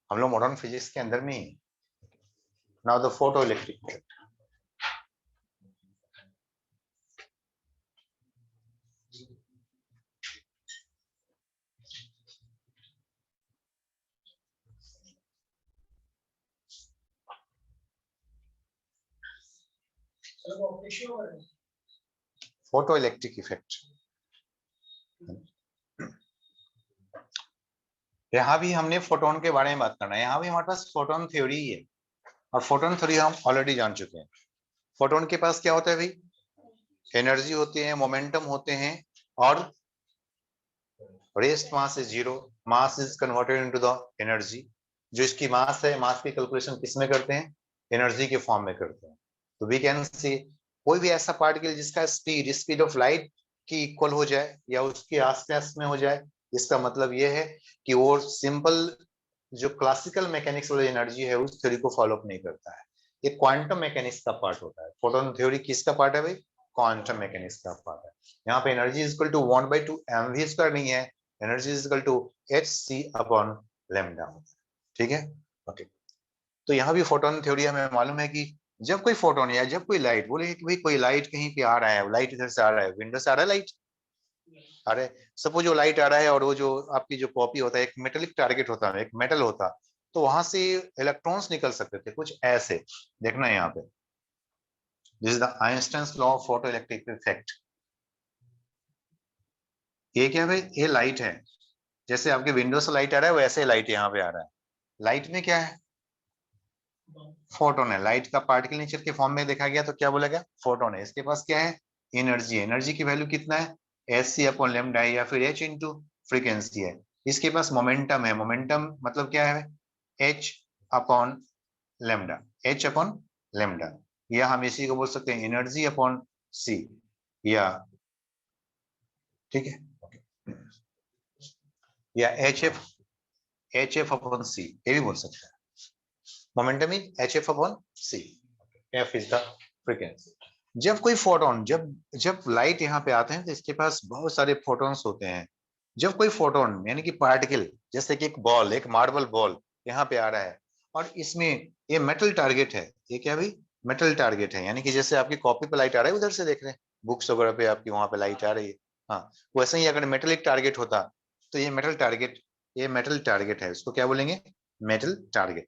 हम लोग modern physics के अंदर में ही। Now the photoelectric effect. Photoelectric effect. यहाँ भी हमने फोटोन के बारे में बात करना है। यहाँ भी हमारे पास फोटोन थ्योरी ही है, और फोटोन थ्योरी हम ऑलरेडी जान चुके हैं। फोटोन के पास क्या होता है भाई? एनर्जी होती है, मोमेंटम होते हैं, और rest mass is zero, mass is converted into the energy. जो इसकी मास है, मास की कैलकुलेशन किस में करते हैं? एनर्जी के फॉर्म में करते हैं। तो वी कैन सी कोई भी ऐसा पार्टिकल जिसका स्पीड ऑफ लाइट की इक्वल हो जाए या उसके आसपास में हो जाए, इसका मतलब यह है कि वो सिंपल जो क्लासिकल मैकेनिक्स वाली एनर्जी है उस थ्योरी को फॉलो अप नहीं करता है। ये क्वांटम मैकेनिक्स का पार्ट होता है। फोटोन थ्योरी किसका पार्ट है भाई? क्वांटम मैकेनिक्स का पार्ट है। यहाँ पे energy is equal to 1/2 mv² नहीं है, energy is equal to hc upon lambda. ठीक है, ओके। तो यहाँ भी फोटोन थ्योरी हमें मालूम है कि जब कोई फोटोन या जब कोई लाइट, बोले कि भाई कोई लाइट कहीं पे आ रहा है, लाइट इधर से आ रहा है, विंडो से आ रहा है लाइट, अरे सपोज जो लाइट आ रहा है और वो जो आपकी जो कॉपी होता है, एक मेटेलिक टारगेट होता है, एक मेटल होता, तो वहां से इलेक्ट्रॉन्स निकल सकते थे कुछ ऐसे। देखना है यहाँ पे, this is the Einstein's law of photo electric effect. ये क्या है? ये लाइट है, जैसे आपके विंडो से लाइट आ रहा है वैसे लाइट यहाँ पे आ रहा है। लाइट में क्या है? फोटोन है। लाइट का पार्टिकल नेचर के फॉर्म में देखा गया तो क्या बोला गया? फोटोन है। इसके पास क्या है? एनर्जी। एनर्जी की वैल्यू कितना है? एच अपॉन लैम्डा है, या फिर एच इंटू फ्रीक्वेंसी है। इसके पास मोमेंटम है। मोमेंटम मतलब क्या है? H upon lambda, H upon lambda, या हम इसी को बोल सकते हैं एनर्जी अपॉन सी, या ठीक है, या एच एफ अपॉन सी, ये भी बोल सकते हैं। Momentum is H F upon C, F is the frequency. जब कोई फोटोन, जब जब लाइट यहाँ पे आते हैं तो इसके पास बहुत सारे फोटोन्स होते हैं। जब कोई फोटोन यानी कि पार्टिकल, जैसे कि एक बॉल, एक मार्बल बॉल यहाँ पे आ रहा है, और इसमें ये मेटल टारगेट है। ये क्या भाई? मेटल टारगेट है। यानी कि जैसे आपकी कॉपी पे लाइट आ रहा है, उधर से देख रहे हैं बुक्स वगैरह पे आपकी वहां पे लाइट आ रही है, हाँ, वैसे ही अगर मेटल एक टारगेट होता तो ये मेटल टारगेट, ये मेटल टारगेट है, उसको क्या बोलेंगे? Metal target.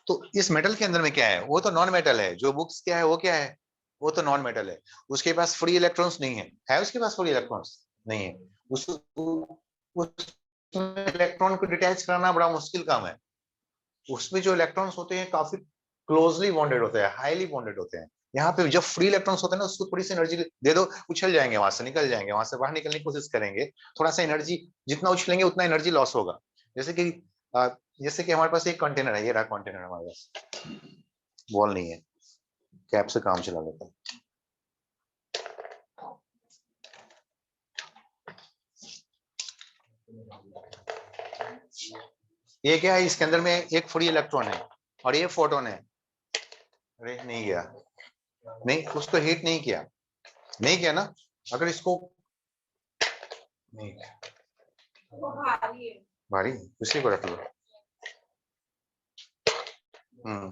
तो इस मेटल के अंदर में क्या है? वो तो नॉन मेटल है। जो बुक्स क्या है, वो क्या है? वो तो नॉन मेटल है। उसके पास फ्री इलेक्ट्रॉन्स नहीं है उसके पास फ्री इलेक्ट्रॉन्स नहीं है। उस इलेक्ट्रॉन को डिटैच करना बड़ा मुश्किल काम है। उसमें जो इलेक्ट्रॉन्स होते हैं काफी क्लोजली बॉन्डेड होते हैं, हाईली बॉन्डेड होते हैं। यहाँ पे जब फ्री इलेक्ट्रॉन्स होते हैं ना, उसको थोड़ी सी एनर्जी दे दो, उछल जाएंगे, वहां से निकल जाएंगे, वहां से बाहर निकलने की कोशिश करेंगे। थोड़ा सा एनर्जी, जितना उछलेंगे उतना एनर्जी लॉस होगा। जैसे कि जैसे कि हमारे पास एक कंटेनर है, ये रहा कंटेनर हमारे पास, बॉल नहीं है, कैप से काम चला लेता है। ये क्या है? इसके अंदर में एक फ्री इलेक्ट्रॉन है और ये फोटोन है। अरे नहीं गया, नहीं, उसको हीट नहीं किया, नहीं किया ना। अगर इसको नहीं, भारी, उसी को रख लो।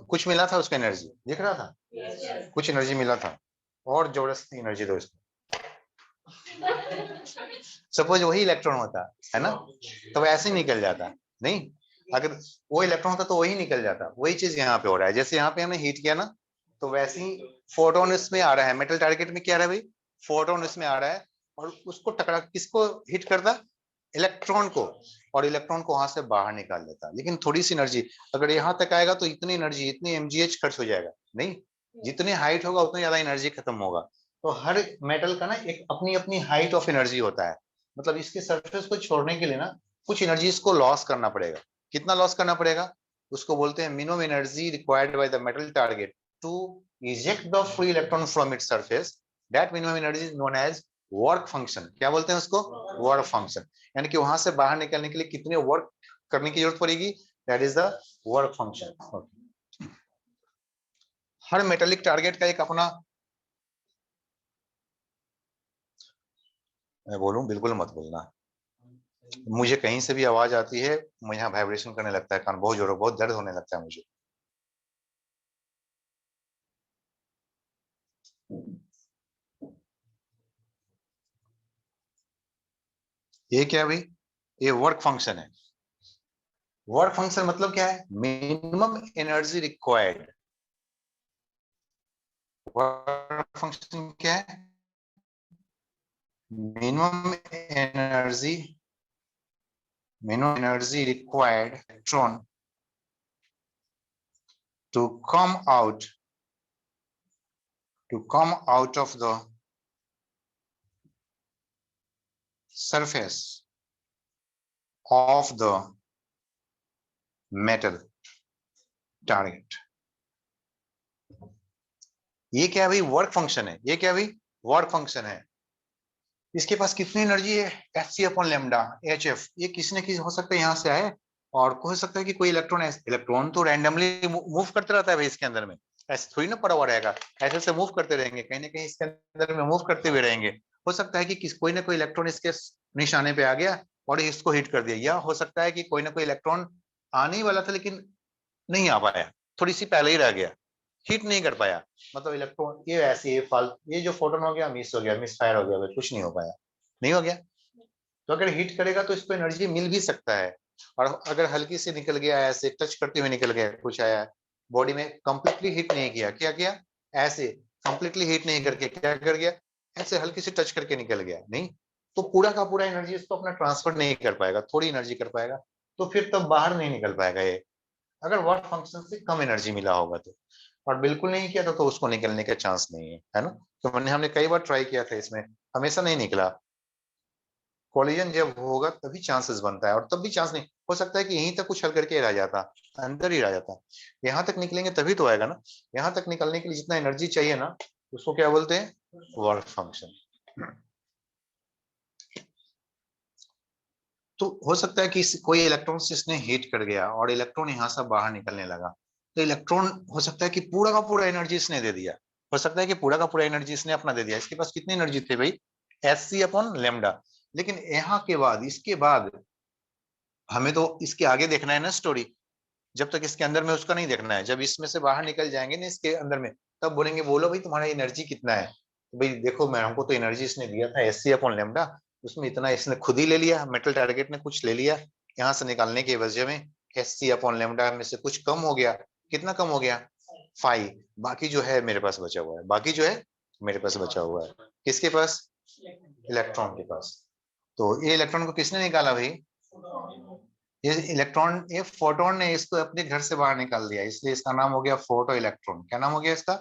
कुछ मिला था उसको, एनर्जी दिख रहा था, कुछ एनर्जी मिला था, और जबरदस्ती एनर्जी दो इसको। सपोज वही इलेक्ट्रॉन होता है ना, तो ऐसे ही निकल जाता नहीं। अगर वो इलेक्ट्रॉन होता तो वही निकल जाता। वही चीज यहाँ पे हो रहा है, जैसे यहाँ पे हमने हीट किया ना, तो वैसे ही फोटोन इसमें आ रहा है। मेटल टारगेट में क्या आ रहा है भाई? फोटोन इसमें आ रहा है, और उसको टकरा, किसको हिट करता? इलेक्ट्रॉन को, और इलेक्ट्रॉन को वहां से बाहर निकाल लेता। लेकिन थोड़ी सी एनर्जी, अगर यहाँ तक आएगा तो इतनी एनर्जी, इतनी एमजीएच खर्च हो जाएगा नहीं। जितनी हाइट होगा उतनी ज्यादा एनर्जी खत्म होगा। तो हर मेटल का ना एक अपनी अपनी हाइट ऑफ एनर्जी होता है। मतलब इसके सरफेस को छोड़ने के लिए ना कुछ एनर्जी इसको लॉस करना पड़ेगा। कितना लॉस करना पड़ेगा? उसको बोलते हैं minimum energy required by the metal target to eject the free electron from its surface. That minimum energy is known as work function. क्या बोलते हैं उसको? Work function. यानी कि वहां से बाहर निकलने के लिए कितने वर्क करने की जरूरत पड़ेगी, that is the work function. Her metallic target का एक अपना, मैं बोलूं बिल्कुल मत बोलना, मुझे कहीं से भी आवाज आती है, मुझे यहाँ वाइब्रेशन करने लगता है कान, बहुत जोर, बहुत दर्द होने लगता है मुझे। ये क्या भाई? ये वर्क फंक्शन है। वर्क फंक्शन मतलब क्या है? Minimum energy required. Work function क्या है? minimum energy minimum energy required electron to come out of the surface of the metal target। ये क्या है भाई? वर्क फंक्शन है। ये क्या भाई? वर्क फंक्शन है। इसके पास कितनी एनर्जी है? H C upon lambda, H F. ये किसी न किसी हो सकता है यहाँ से आए, और हो सकता है कि कोई इलेक्ट्रॉन, इलेक्ट्रॉन तो रैंडमली मूव करते रहता है भाई इसके अंदर में, ऐसे थोड़ी ना पड़ा हुआ रहेगा। ऐसे से मूव करते रहेंगे, कहीं ना कहीं इसके अंदर में मूव करते हुए रहेंगे। हो सकता है कि कोई ना कोई इलेक्ट्रॉन इसके निशाने पे आ गया और इसको हिट कर दिया, या हो सकता है कि कोई ना कोई इलेक्ट्रॉन आने ही वाला था लेकिन नहीं आ पाया, थोड़ी सी पहले ही रह गया, हिट नहीं कर पाया। मतलब इलेक्ट्रॉन ये ऐसे ये जो फोटोन हो गया, मिस हो गया, मिस फायर हो गया, कुछ नहीं हो पाया, नहीं हो गया। तो अगर हिट करेगा तो इसको एनर्जी मिल भी सकता है। और अगर हल्की से निकल गया, ऐसे टच करते हुए निकल गया, कुछ आया बॉडी में, कंप्लीटली हिट नहीं किया, क्या किया? ऐसे कंप्लीटली हिट नहीं करके क्या कर गया? ऐसे हल्की से टच करके निकल गया, नहीं तो पूरा का पूरा एनर्जी इसको अपना ट्रांसफर नहीं कर पाएगा, थोड़ी एनर्जी कर पाएगा, तो फिर तब बाहर नहीं निकल पाएगा ये, अगर वर्क फंक्शन से कम एनर्जी मिला होगा तो। और बिल्कुल नहीं किया तो उसको निकलने का चांस नहीं है ना। तो हमने कई बार ट्राई किया था इसमें, हमेशा नहीं निकला। कोलिजन जब होगा तभी चांसेस बनता है, और तब भी चांस नहीं हो सकता है कि यहीं तक कुछ हल करके रह जाता, अंदर ही रह जाता। यहाँ तक निकलेंगे तभी तो आएगा ना। यहाँ तक निकलने के लिए जितना एनर्जी चाहिए ना, उसको क्या बोलते हैं? Work function. तो हो सकता है कि कोई इलेक्ट्रॉन से इसने हीट कर गया और इलेक्ट्रॉन यहाँ से बाहर निकलने लगा, तो इलेक्ट्रॉन हो सकता है कि पूरा का पूरा एनर्जी इसने दे दिया, हो सकता है कि पूरा का पूरा एनर्जी इसने अपना दे दिया। इसके पास कितनी एनर्जी थी भाई? H C upon lambda. लेकिन यहाँ के बाद, इसके बाद हमें तो इसके आगे देखना है ना स्टोरी। जब तक इसके अंदर में उसका नहीं देखना है, जब इसमें से बाहर निकल जाएंगे ना इसके अंदर में, तब बोलेंगे बोलो भाई तुम्हारा एनर्जी कितना है। तो भाई देखो, मैं हमको तो एनर्जी इसने दिया था एस सी अपॉन लेमडा, उसमें इतना इसने खुद ही ले लिया, मेटल टारगेट ने कुछ ले लिया यहाँ से निकालने की वजह में। एस सी अपॉन लेमडा में से कुछ कम हो गया, कितना कम हो गया? 5। बाकी जो है मेरे पास बचा हुआ है, बाकी जो है मेरे पास बचा हुआ है, किसके पास? इलेक्ट्रॉन के पास। तो ये इलेक्ट्रॉन को किसने निकाला भाई? ये इलेक्ट्रॉन, ये फोटोन ने इसको अपने घर से बाहर निकाल दिया, इसलिए इसका नाम हो गया फोटो इलेक्ट्रॉन। क्या नाम हो गया इसका?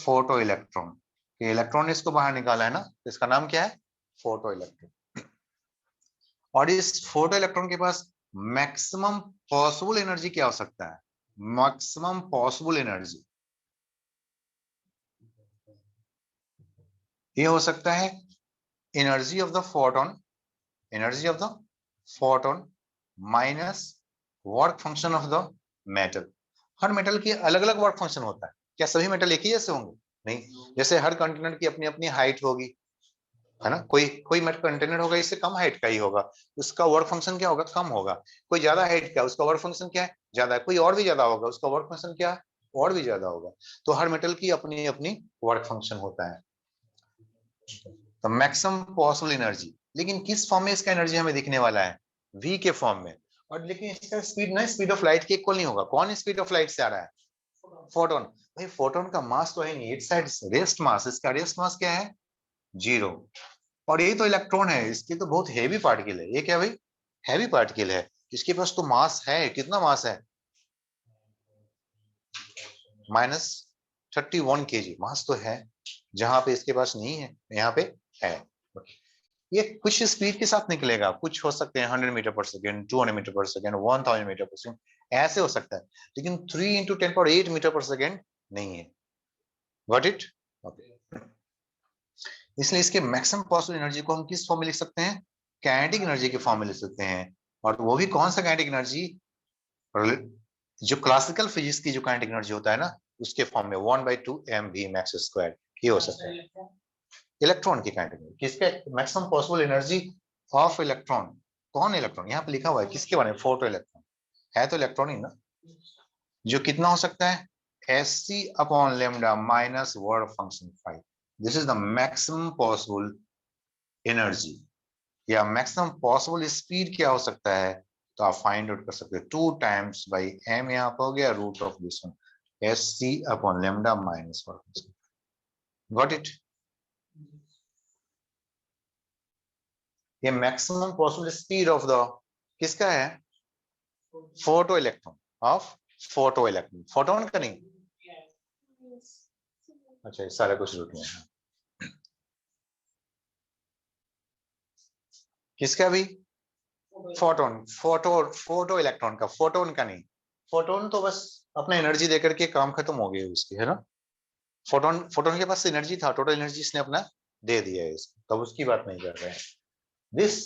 Photo electron. ये इलेक्ट्रॉन ने इसको बाहर निकाला है ना, तो इसका नाम क्या है? Photo electron. और इस फोटो इलेक्ट्रॉन के पास मैक्सिमम पॉसिबल एनर्जी क्या हो सकता है? मैक्सिमम पॉसिबल एनर्जी ये हो सकता है energy of the photon, energy of the photon minus work function of the metal. Her metal की अलग अलग वर्क फंक्शन होता है, क्या सभी मेटल एक ही जैसे होंगे? नहीं, जैसे हर कंटेनर की अपनी अपनी हाइट होगी, है ना। कोई कोई मेटल कंटेनर होगा इससे कम हाइट का ही होगा, उसका वर्क फंक्शन क्या होगा? कम होगा। कोई ज्यादा हाइट का, उसका वर्क फंक्शन क्या है? ज्यादा है। कोई और भी ज्यादा होगा, उसका वर्क फंक्शन क्या है? और भी ज्यादा होगा। तो हर मेटल की अपनी अपनी वर्क फंक्शन होता है। तो मैक्सिमम पॉसिबल एनर्जी, लेकिन किस फॉर्म में इसका एनर्जी हमें दिखने वाला है? वी के फॉर्म में। और लेकिन इसका स्पीड ना स्पीड ऑफ लाइट के इक्वल नहीं होगा। कौन स्पीड ऑफ लाइट से आ रहा है? फोटोन। भाई फोटोन का मास तो है नहीं, इट्स साइड रेस्ट मास, इसका रेस्ट मास क्या है? 0। और ये तो इलेक्ट्रॉन है, इसकी तो बहुत हेवी पार्टिकल है। ये क्या भाई? हैवी पार्टिकल है। इसके पास तो मास है, कितना मास है? -31 kg मास तो है, जहां पे इसके पास नहीं है, यहाँ पे है। ये कुछ स्पीड के साथ निकलेगा, कुछ हो सकते हैं 100 मीटर पर सेकेंड, 200 मीटर पर सेकेंड, 1000 मीटर पर सेकेंड, ऐसे हो सकता है। लेकिन 3 × 10⁸ मीटर पर सेकेंड नहीं है। Got it? इसलिए इसके मैक्सिमम पॉसिबल एनर्जी को हम किस फॉर्म में लिख सकते हैं? काइनेटिक एनर्जी के फॉर्म में लिख सकते हैं। और वो भी कौन सा काइनेटिक एनर्जी? जो क्लासिकल फिजिक्स की जो काइनेटिक एनर्जी होता है ना, उसके फॉर्म में 1/2 mv², ये हो सकता है इलेक्ट्रॉन की काइनेटिक एनर्जी। किसके maximum possible energy of electron कौन इलेक्ट्रॉन, यहाँ पे लिखा हुआ है किसके बारे में, फोटो इलेक्ट्रॉन है तो इलेक्ट्रॉन ही ना, जो कितना हो सकता है Sc upon lambda minus work function 5। This is the maximum possible energy या मैक्सिमम पॉसिबल स्पीड क्या हो सकता है, तो आप फाइंड आउट कर सकते हो 2 टाइम्स बाई m, यहाँ पर हो गया root of this one Sc upon lambda minus work function. Got it. ये maximum possible speed of the किसका है, photoelectron of photoelectron, photon का नहीं। अच्छा सारा कुछ रूट में है किसका भी, फोटोन, फोटो इलेक्ट्रॉन का, फोटोन का नहीं। फोटोन तो बस अपना एनर्जी देकर के काम खत्म हो गया उसकी, है ना। फोटोन, फोटोन के पास एनर्जी था, टोटल एनर्जी इसने अपना दे दिया है इसको, तब उसकी बात नहीं कर रहे हैं। दिस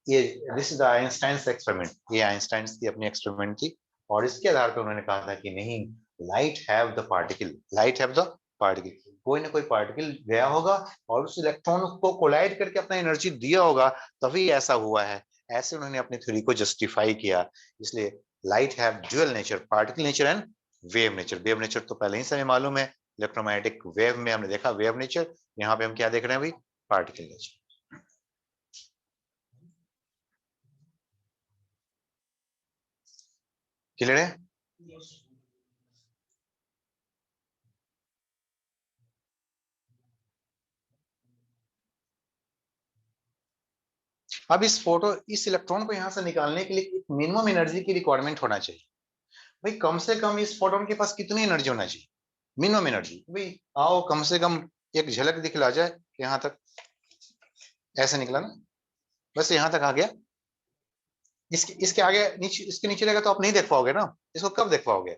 ये this is the Einstein's experiment, ये आइंस्टाइन्स की अपनी एक्सपेरिमेंट थी, और इसके आधार पर उन्होंने कहा था कि नहीं, light have the particle, light have the particle, कोई ना कोई पार्टिकल गया होगा और उस इलेक्ट्रॉन को कोलाइड करके अपना एनर्जी दिया होगा, तभी ऐसा हुआ है। ऐसे उन्होंने अपनी थ्योरी को जस्टिफाई किया। इसलिए light have dual nature, particle nature and wave nature. Wave nature तो पहले ही से हमें मालूम है, इलेक्ट्रोमैग्नेटिक वेव में हमने देखा वेव नेचर, यहाँ पे हम क्या देख रहे हैं भाई, पार्टिकल नेचर। क्लियर है। अब इस फोटो, इस इलेक्ट्रॉन को यहां से निकालने के लिए मिनिमम एनर्जी की रिक्वायरमेंट होना चाहिए भाई, कम से कम इस फोटोन के पास कितनी एनर्जी होना चाहिए, मिनिमम एनर्जी भाई। आओ कम से कम एक झलक दिखला जाए, यहां तक ऐसे निकला ना, बस यहां तक आ गया, इसके इसके आगे नीचे, इसके नीचे रहेगा तो आप नहीं देख पाओगे ना, इसको कब देख पाओगे,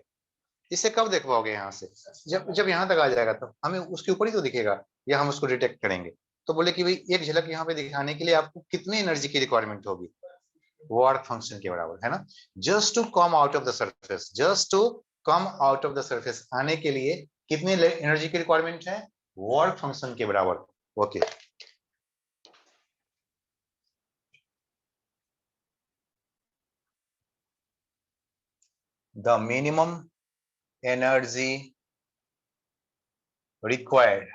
इसे कब देख पाओगे यहाँ से, जब जब यहाँ तक आ जाएगा तब हमें उसके ऊपर ही तो दिखेगा, या हम उसको डिटेक्ट करेंगे। तो बोले कि भाई एक झलक यहाँ पे दिखाने के लिए आपको कितनी एनर्जी की रिक्वायरमेंट होगी, वर्क फंक्शन के बराबर, है ना। Just to come out of the surface, just to come out of the surface आने के लिए कितनी एनर्जी की रिक्वायरमेंट है, वर्क फंक्शन के बराबर। Okay the minimum energy required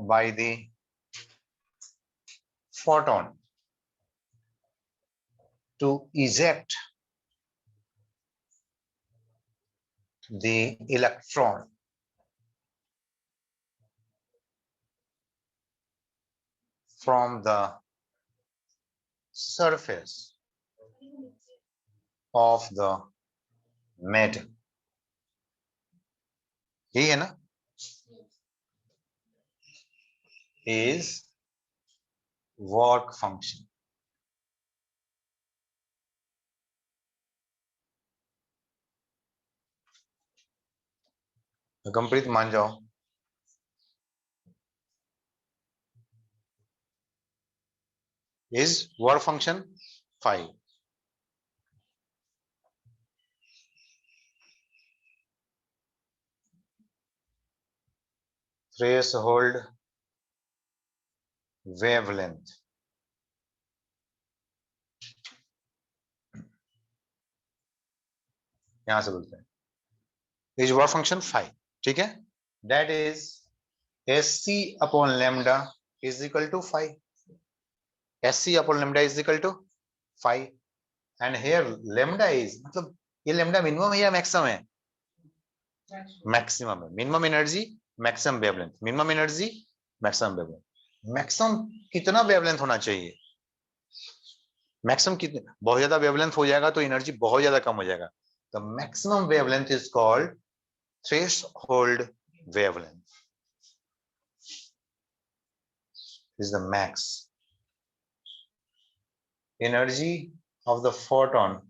by the photon to eject the electron from the surface of the metal, यही है ना, is work function। कंप्लीट मान जाओ, is work function 5। threshold wavelength, यहां से बोलते हैं is work function 5, ठीक है। that is Sc upon lambda is equal to 5, Sc upon lambda is equal to 5 and here lambda is, मतलब ये lambda मिनिमम है या मैक्सिमम है, मैक्सिमम है। Minimum energy maximum wavelength, minimum energy maximum wavelength. Maximum कितना wavelength होना चाहिए, maximum कितना, बहुत ज्यादा वेवलेंथ हो जाएगा तो एनर्जी बहुत ज्यादा कम हो जाएगा। The maximum wavelength is called threshold wavelength, is the max energy of the photon,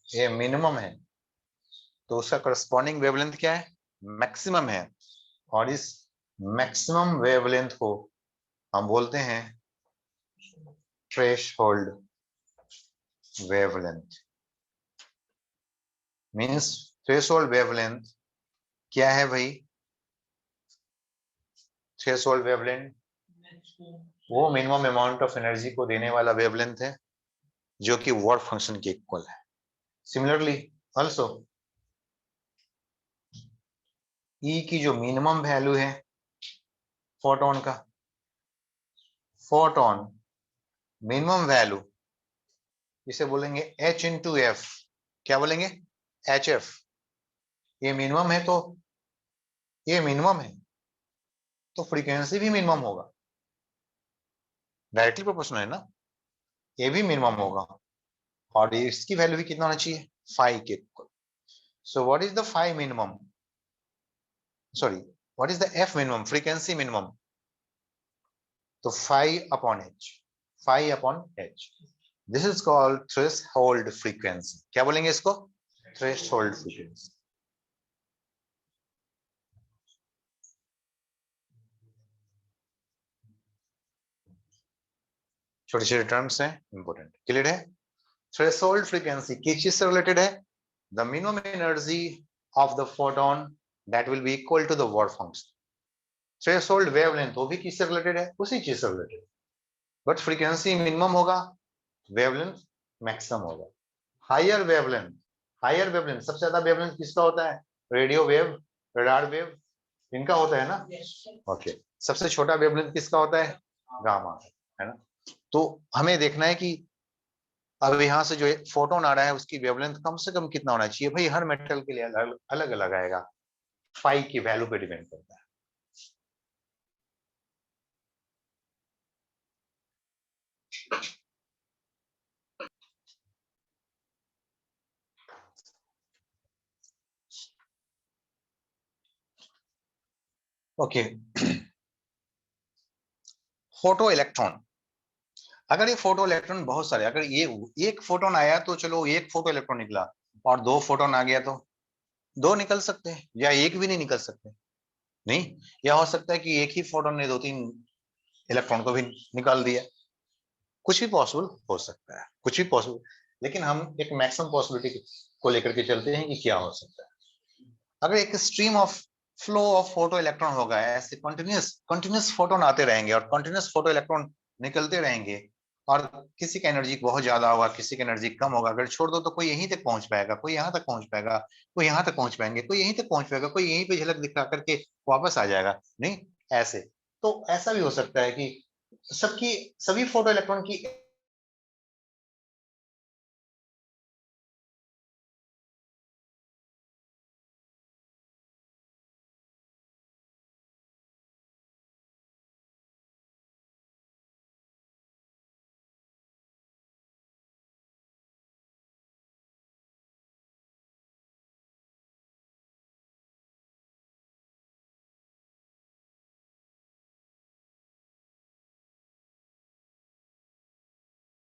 ये मिनिमम है तो उसका करस्पॉन्डिंग वेवलेंथ क्या है, मैक्सिमम है। और इस मैक्सिमम वेवलेंथ को हम बोलते हैं threshold wavelength. Means threshold wavelength क्या है भाई, थ्रेशोल्ड वेवलेंथ वो मिनिमम अमाउंट ऑफ एनर्जी को देने वाला वेवलेंथ है जो कि वर्क फंक्शन के इक्वल है। सिमिलरली ऑल्सो ई की जो मिनिमम वैल्यू है फोटोन का, फोटोन मिनिमम वैल्यू इसे बोलेंगे h इंटू एफ। क्या बोलेंगे? H F. ये मिनिमम है तो ये मिनिमम है तो फ्रीक्वेंसी भी मिनिमम होगा, डायरेक्टली प्रोपोर्शनल है ना, ये भी मिनिमम होगा और इसकी वैल्यू भी कितना होना चाहिए? फाई के equal. So what is the phi minimum, sorry what is the f minimum, frequency minimum? तो phi upon h, phi upon h. This is called threshold frequency. क्या बोलेंगे इसको? Threshold frequency. छोटे छोटे टर्म्स हैं, इंपॉर्टेंट। क्लियर है? Threshold frequency किस चीज से रिलेटेड है? The minimum energy of the photon that will be equal to the work function. Threshold wavelength वो भी किससे रिलेटेड है? उसी चीज से रिलेटेड, बट फ्रीक्वेंसी मिनिमम होगा, वेवलेंथ मैक्सिमम होगा। हायर वेवलेंथ, हायर वेवलेंथ सबसे ज्यादा वेवलेंथ किसका होता है? रेडियो वेव, रडार वेव, इनका होता है ना। ओके, सबसे छोटा वेवलेंथ किसका होता है? गामा, है ना। तो हमें देखना है कि अब यहाँ से जो फोटोन आ रहा है उसकी वेवलेंथ कम से कम कितना होना चाहिए। भाई हर मेटल के लिए अलग अलग आएगा, फाई की वैल्यू पे डिपेंड करता है। ओके, फोटो इलेक्ट्रॉन, अगर ये फोटो इलेक्ट्रॉन बहुत सारे, अगर ये एक फोटोन आया तो चलो एक फोटो इलेक्ट्रॉन निकला, और दो फोटोन आ गया तो दो निकल सकते हैं, या एक भी नहीं निकल सकते? नहीं, या हो सकता है कि एक ही फोटोन ने दो तीन इलेक्ट्रॉन को भी निकाल दिया। कुछ भी पॉसिबल हो सकता है, कुछ भी पॉसिबल, लेकिन हम एक मैक्सिमम पॉसिबिलिटी को लेकर के चलते हैं कि क्या हो सकता है। अगर एक stream of flow of photo electron होगा, ऐसे कंटिन्यूस कंटिन्यूस फोटोन आते रहेंगे और कंटिन्यूस फोटो इलेक्ट्रॉन निकलते रहेंगे, और किसी का एनर्जी बहुत ज्यादा होगा, किसी की एनर्जी कम होगा, अगर छोड़ दो तो कोई यहीं तक पहुंच पाएगा, कोई यहाँ तक पहुंच पाएगा, कोई यहाँ तक पहुंच पाएंगे, कोई यहीं तक पहुंच पाएगा, कोई यहीं पे झलक दिखा करके वापस आ जाएगा। नहीं, ऐसे तो ऐसा भी हो सकता है कि सबकी सभी फोटो इलेक्ट्रॉन की